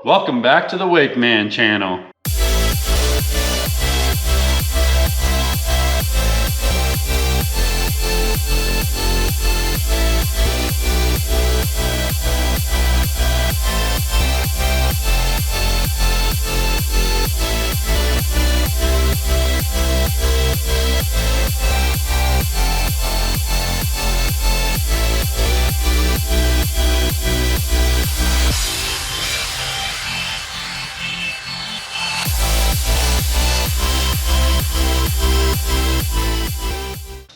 Welcome back to the MANN channel.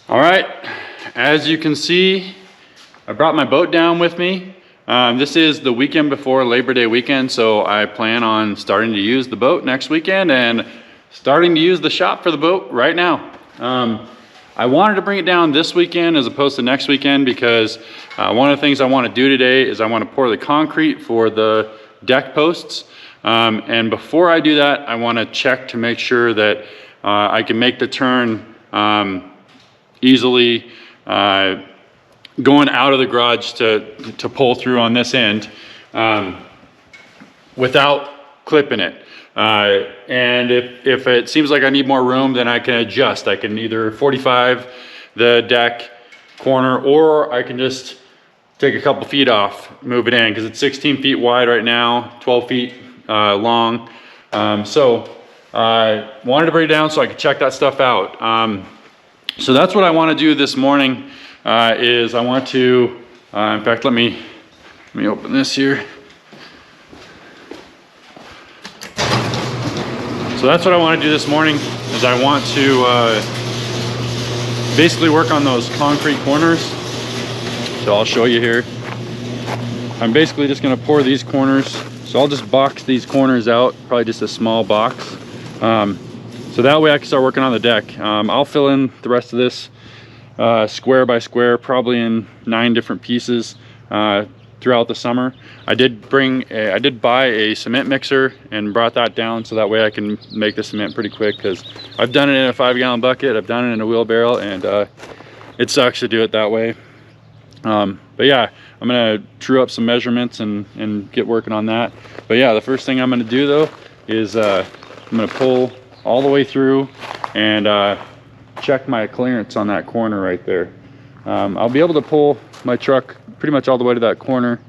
All right, as you can see, I brought my boat down with me. This is the weekend before Labor Day weekend, so I plan on starting to use the boat next weekend and starting to use the shop for the boat right now. I wanted to bring it down this weekend as opposed to next weekend because one of the things I want to do today is I want to pour the concrete for the deck posts. And before I do that, I want to check to make sure that I can make the turn easily going out of the garage to pull through on this end without clipping it. And if it seems like I need more room, then I can adjust. I can either 45 the deck corner, or I can just take a couple feet off, move it in, because it's 16 feet wide right now, 12 feet long. So I wanted to bring it down so I could check that stuff out. So that's what I want to do this morning, is I want to, in fact, let me open this here. So that's what I want to do this morning, is I want to basically work on those concrete corners. So I'll show you here. I'm basically just going to pour these corners. So I'll just box these corners out, probably just a small box. So that way I can start working on the deck. I'll fill in the rest of this square by square, probably in 9 different pieces throughout the summer. I did buy a cement mixer and brought that down so that way I can make the cement pretty quick, because I've done it in a 5-gallon bucket, I've done it in a wheelbarrow, and it sucks to do it that way. But yeah, I'm gonna true up some measurements and get working on that. But yeah, the first thing I'm gonna do though is I'm gonna pull all the way through and check my clearance on that corner right there. I'll be able to pull my truck pretty much all the way to that corner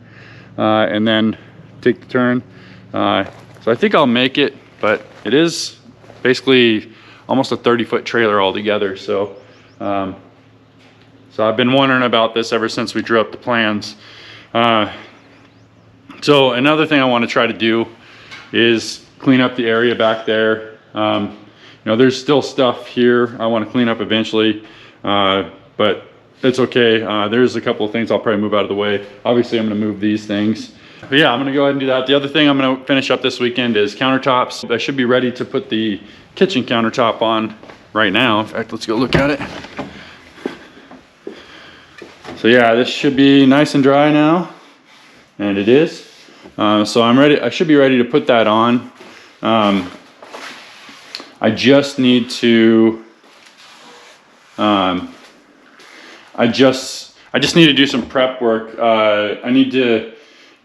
and then take the turn. So I think I'll make it, but it is basically almost a 30-foot trailer altogether. So I've been wondering about this ever since we drew up the plans. So another thing I want to try to do is clean up the area back there. You know, there's still stuff here I want to clean up eventually, but it's okay. There's a couple of things I'll probably move out of the way. Obviously, I'm going to move these things. But yeah, I'm going to go ahead and do that. The other thing I'm going to finish up this weekend is countertops. I should be ready to put the kitchen countertop on right now. In fact, let's go look at it. So yeah, this should be nice and dry now, and it is. So I'm ready. I should be ready to put that on. I just need to I just need to do some prep work. I need to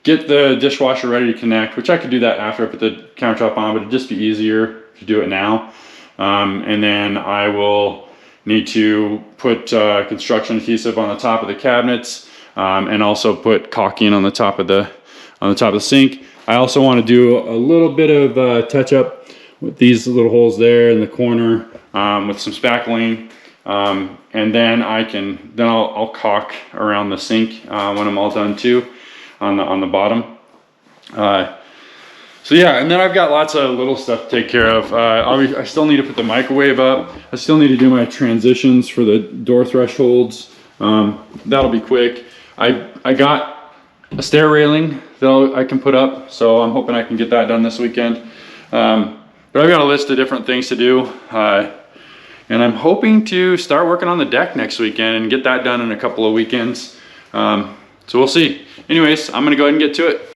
get the dishwasher ready to connect, which I could do that after I put the countertop on, but it'd just be easier to do it now. And then I will need to put construction adhesive on the top of the cabinets, and also put caulking on the top of the sink. I also want to do a little bit of touch up with these little holes there in the corner, with some spackling, and then I'll caulk around the sink when I'm all done too, on the bottom. So yeah, and then I've got lots of little stuff to take care of. I still need to put the microwave up. I still need to do my transitions for the door thresholds. That'll be quick. I got a stair railing that I can put up, so I'm hoping I can get that done this weekend. But I've got a list of different things to do, and I'm hoping to start working on the deck next weekend and get that done in a couple of weekends. So we'll see. Anyways, I'm gonna go ahead and get to it.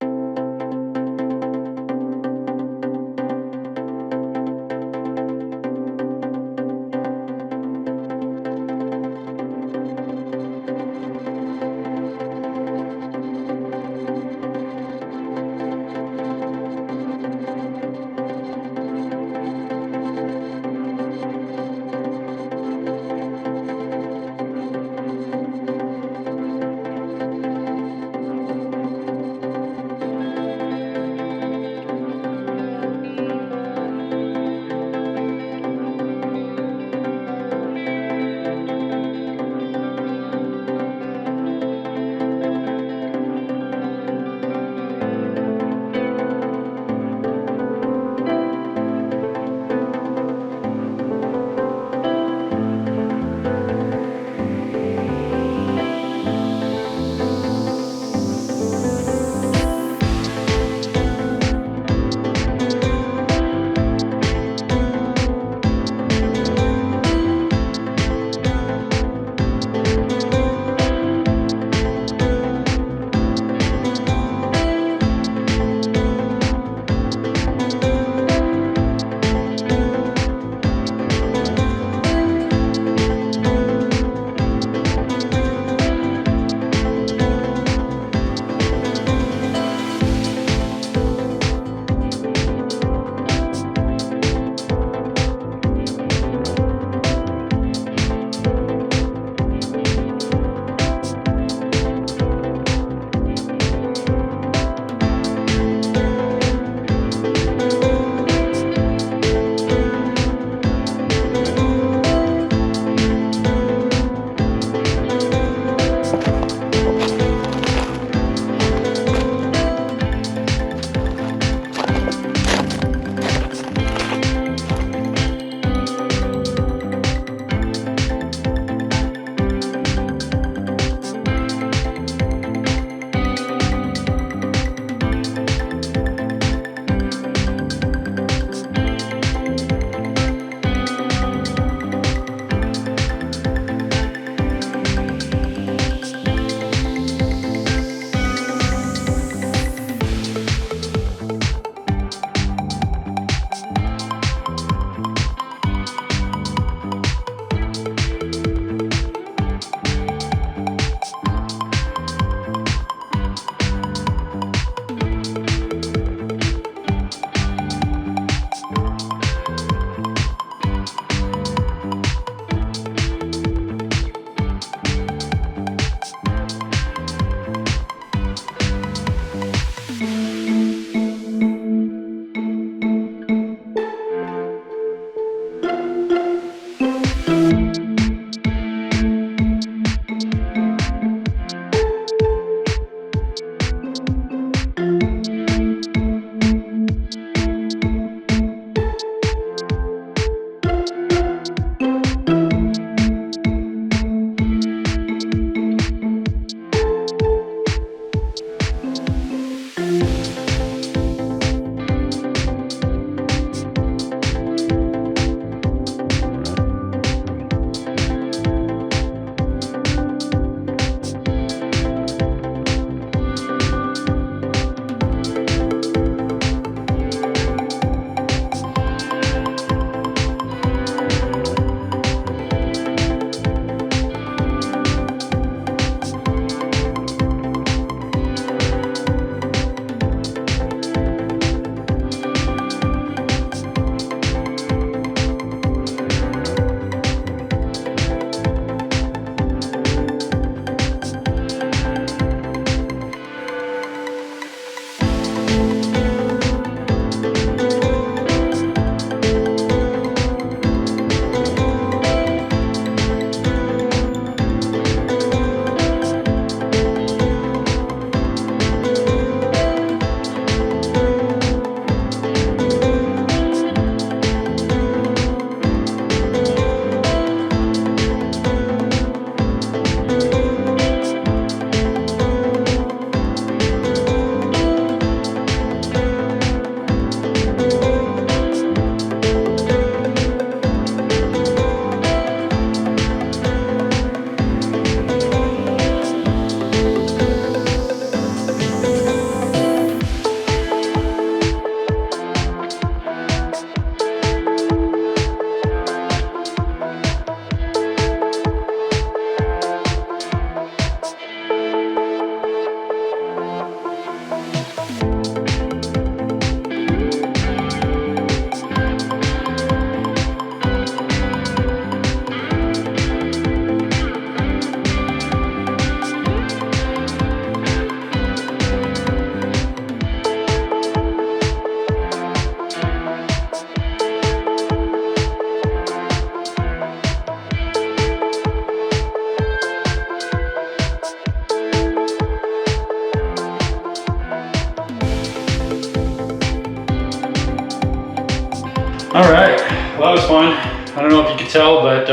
All right, well, that was fun. I don't know if you could tell, but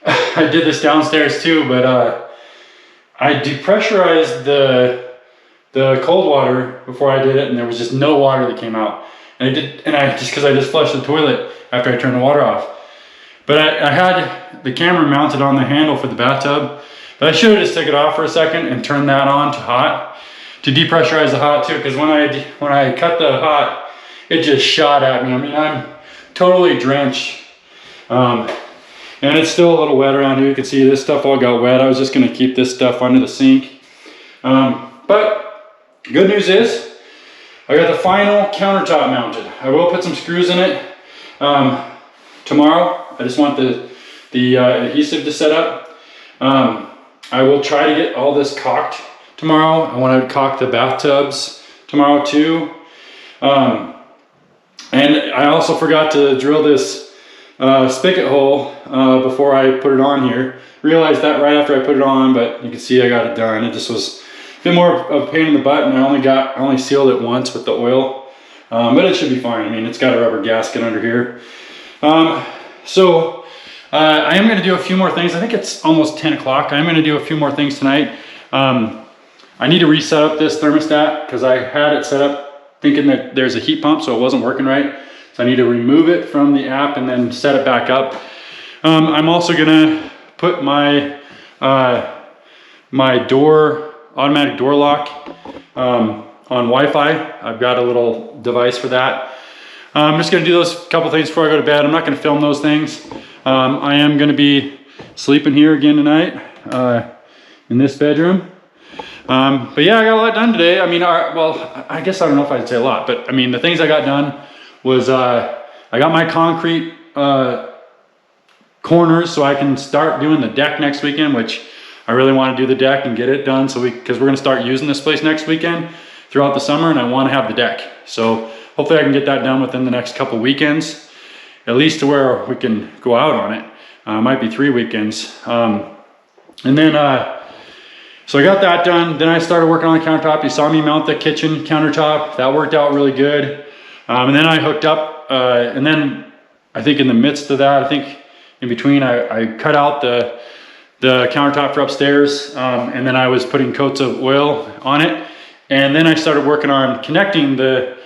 I did this downstairs too, but I depressurized the cold water before I did it, and there was just no water that came out. And because I just flushed the toilet after I turned the water off. But I had the camera mounted on the handle for the bathtub, but I should have just took it off for a second and turned that on to hot to depressurize the hot too, because when I cut the hot, it just shot at me. I mean, I'm totally drenched. And it's still a little wet around here. You can see this stuff all got wet. I was just gonna keep this stuff under the sink. But good news is, I got the final countertop mounted. I will put some screws in it tomorrow. I just want the adhesive to set up. I will try to get all this caulked tomorrow. I want to caulk the bathtubs tomorrow too. And I also forgot to drill this spigot hole before I put it on here. Realized that right after I put it on, but you can see I got it done. It just was a bit more of a pain in the butt, and I only sealed it once with the oil, but it should be fine. I mean, it's got a rubber gasket under here. So I am going to do a few more things. I think it's almost 10 o'clock. I'm going to do a few more things tonight. I need to reset up this thermostat because I had it set up thinking that there's a heat pump, so it wasn't working right. So I need to remove it from the app and then set it back up. I'm also gonna put my my automatic door lock on Wi-Fi. I've got a little device for that. I'm just gonna do those couple things before I go to bed. I'm not gonna film those things. I am gonna be sleeping here again tonight in this bedroom. But yeah, I got a lot done today. I mean, well, I guess I don't know if I'd say a lot, but I mean, the things I got done was I got my concrete corners so I can start doing the deck next weekend, which I really want to do the deck and get it done because we're going to start using this place next weekend throughout the summer, and I want to have the deck. So hopefully I can get that done within the next couple weekends, at least to where we can go out on it. Might be 3 weekends. And then, so I got that done. Then I started working on the countertop. You saw me mount the kitchen countertop. That worked out really good. And then I hooked up, and then I think in the midst of that, I think in between, I cut out the countertop for upstairs, and then I was putting coats of oil on it. And then I started working on connecting the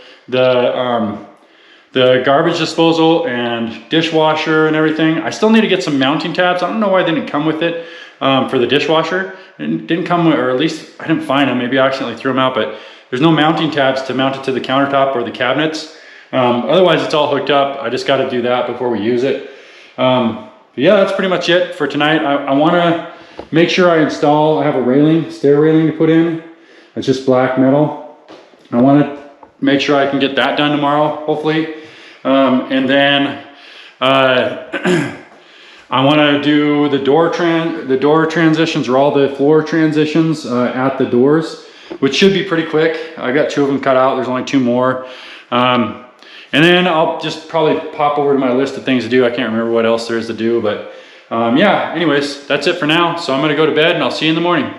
garbage disposal and dishwasher and everything. I still need to get some mounting tabs. I don't know why they didn't come with it for the dishwasher. It didn't come with, or at least I didn't find them. Maybe I accidentally threw them out, but there's no mounting tabs to mount it to the countertop or the cabinets. Otherwise it's all hooked up. I just got to do that before we use it. But yeah, that's pretty much it for tonight. I want to make sure I have a railing, stair railing to put in. It's just black metal. I want to make sure I can get that done tomorrow, hopefully. And then I want to do the door transitions, or all the floor transitions at the doors, which should be pretty quick. I got 2 of them cut out. There's only 2 more. And then I'll just probably pop over to my list of things to do. I can't remember what else there is to do, but yeah, anyways, that's it for now. So I'm going to go to bed, and I'll see you in the morning.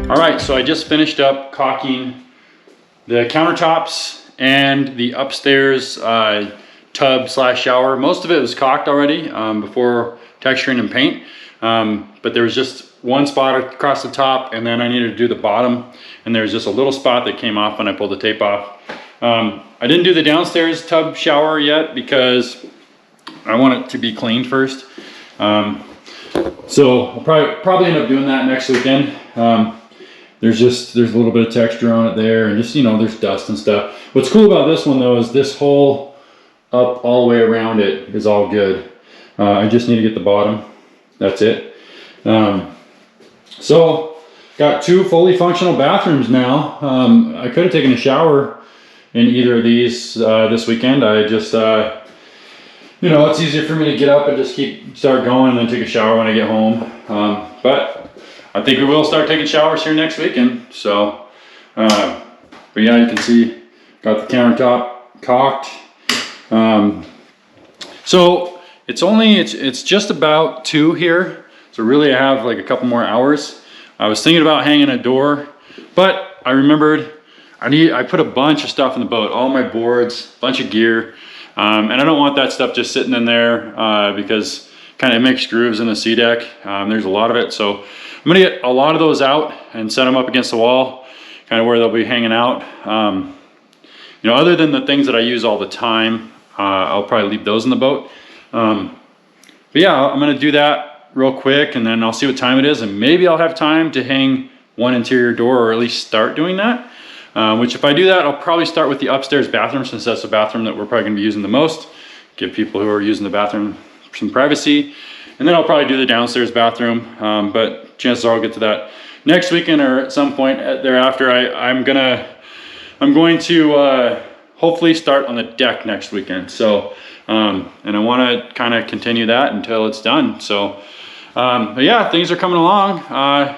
All right, so I just finished up caulking the countertops and the upstairs tub slash shower. Most of it was caulked already before texturing and paint, but there was just one spot across the top, and then I needed to do the bottom, and there was just a little spot that came off when I pulled the tape off. I didn't do the downstairs tub shower yet because I want it to be cleaned first. So I'll probably end up doing that next weekend. There's a little bit of texture on it there, and just, you know, there's dust and stuff. What's cool about this one though is this whole up all the way around it is all good. I just need to get the bottom. That's it. So got 2 fully functional bathrooms now. I could have taken a shower in either of these this weekend. I just you know, it's easier for me to get up and just start going and then take a shower when I get home. But I think we will start taking showers here next weekend. So, but yeah, you can see, got the countertop caulked. So it's just about 2 here. So really I have like a couple more hours. I was thinking about hanging a door, but I remembered I put a bunch of stuff in the boat, all my boards, bunch of gear. And I don't want that stuff just sitting in there because kind of makes grooves in the sea deck. There's a lot of it. So I'm gonna get a lot of those out and set them up against the wall, kind of where they'll be hanging out. You know, other than the things that I use all the time, I'll probably leave those in the boat. But yeah, I'm gonna do that real quick, and then I'll see what time it is, and maybe I'll have time to hang one interior door, or at least start doing that. Which if I do that, I'll probably start with the upstairs bathroom, since that's the bathroom that we're probably gonna be using the most. Give people who are using the bathroom some privacy. And then I'll probably do the downstairs bathroom, but chances are I'll get to that next weekend or at some point thereafter. I'm going to hopefully start on the deck next weekend. So, and I wanna kind of continue that until it's done. So, but yeah, things are coming along.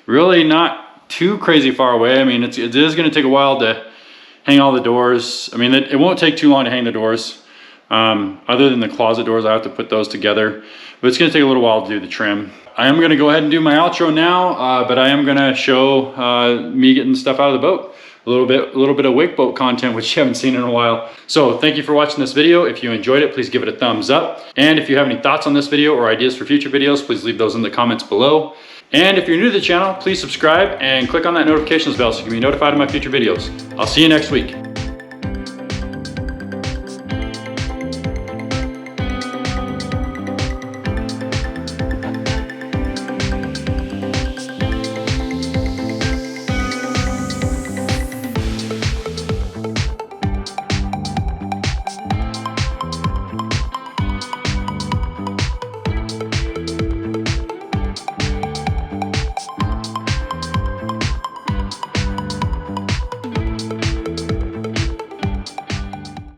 Really not too crazy far away. I mean, it is going to take a while to hang all the doors. I mean, it won't take too long to hang the doors. Other than the closet doors, I have to put those together, but it's going to take a little while to do the trim. I am going to go ahead and do my outro now, but I am going to show me getting stuff out of the boat. A little bit of wake boat content, which you haven't seen in a while. So thank you for watching this video. If you enjoyed it, please give it a thumbs up. And if you have any thoughts on this video or ideas for future videos, please leave those in the comments below. And if you're new to the channel, please subscribe and click on that notifications bell so you can be notified of my future videos. I'll see you next week.